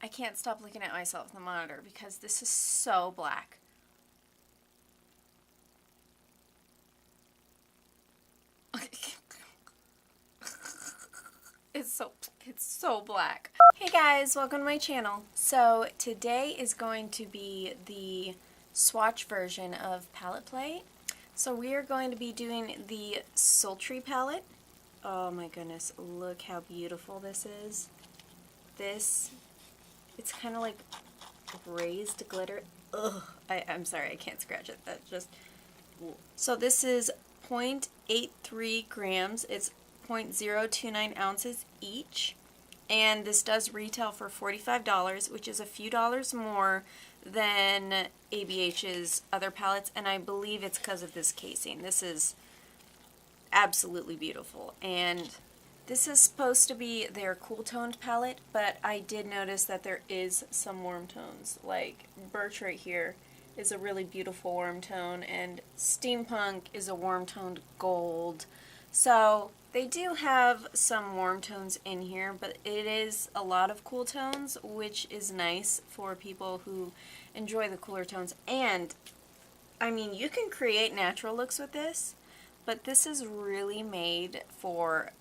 I can't stop looking at myself in the monitor because this is so black. It's so black. Hey guys, welcome to my channel. So today is going to be the swatch version of palette play. So we are going to be doing the Sultry palette. Oh my goodness, look how beautiful this is. It's kind of like raised glitter. Ugh, I'm sorry, I can't scratch it. That just... So this is 0.83 grams. It's 0.029 ounces each. And this does retail for $45, which is a few dollars more than ABH's other palettes. And I believe it's because of this casing. This is absolutely beautiful. And this is supposed to be their cool toned palette, but I did notice that there is some warm tones. Like Birch right here is a really beautiful warm tone, and Steampunk is a warm toned gold. So they do have some warm tones in here, but it is a lot of cool tones, which is nice for people who enjoy the cooler tones. And I mean, you can create natural looks with this, but this is really made for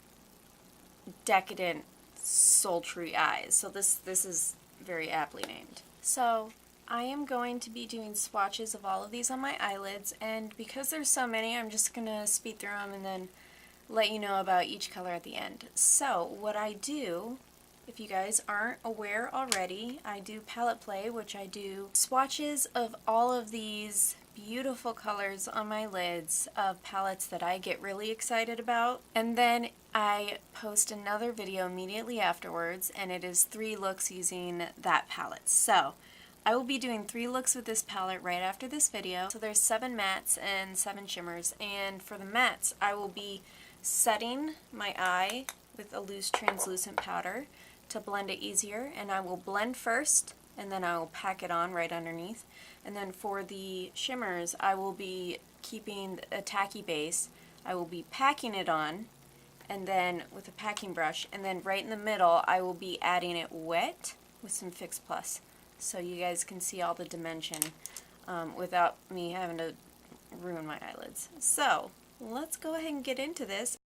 decadent, sultry eyes. So this is very aptly named. So I am going to be doing swatches of all of these on my eyelids, and because there's so many, I'm just going to speed through them and then let you know about each color at the end. So what I do, if you guys aren't aware already, I do palette play, which I do swatches of all of these beautiful colors on my lids of palettes that I get really excited about, and then I post another video immediately afterwards, and it is 3 looks using that palette. So I will be doing 3 looks with this palette right after this video. So there's 7 mattes and 7 shimmers, and for the mattes I will be setting my eye with a loose translucent powder to blend it easier, and I will blend first and then I will pack it on right underneath. And then for the shimmers, I will be keeping a tacky base. I will be packing it on, and then with a packing brush, and then right in the middle I will be adding it wet with some Fix Plus, so you guys can see all the dimension without me having to ruin my eyelids. So let's go ahead and get into this.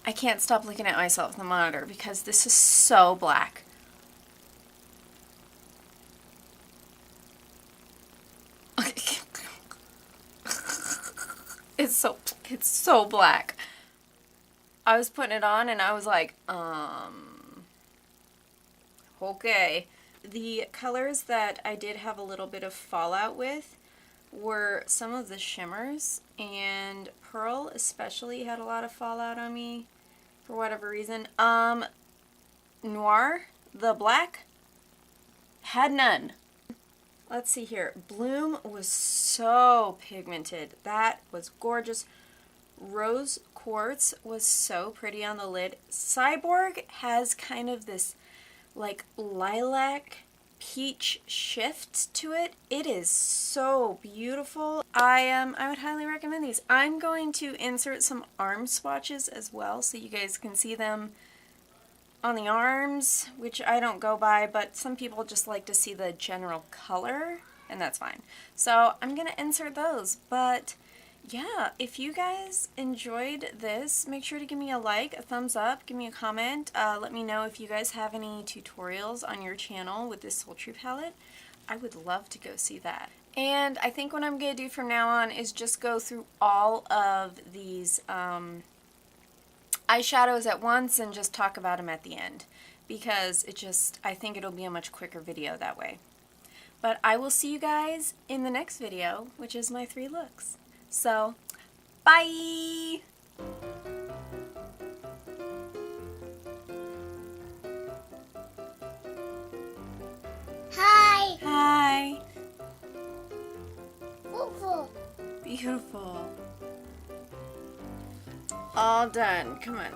I can't stop looking at myself in the monitor because this is so black. It's so black. I was putting it on and I was like, okay. The colors that I did have a little bit of fallout with were some of the shimmers, and Pearl especially had a lot of fallout on me for whatever reason. Noir, the black, had none. Let's see here. Bloom was so pigmented. That was gorgeous. Rose Quartz was so pretty on the lid. Cyborg has kind of this like lilac peach shift to it. It is so beautiful. I would highly recommend these. I'm going to insert some arm swatches as well so you guys can see them on the arms, which I don't go by, but some people just like to see the general color, and that's fine. So I'm gonna insert those, but yeah, if you guys enjoyed this, make sure to give me a like, a thumbs up, give me a comment. Let me know if you guys have any tutorials on your channel with this Sultry palette. I would love to go see that. And I think what I'm going to do from now on is just go through all of these eyeshadows at once and just talk about them at the end. Because I think it'll be a much quicker video that way. But I will see you guys in the next video, which is my 3 looks. So, bye! Hi. Hi! Beautiful. Beautiful. All done. Come on.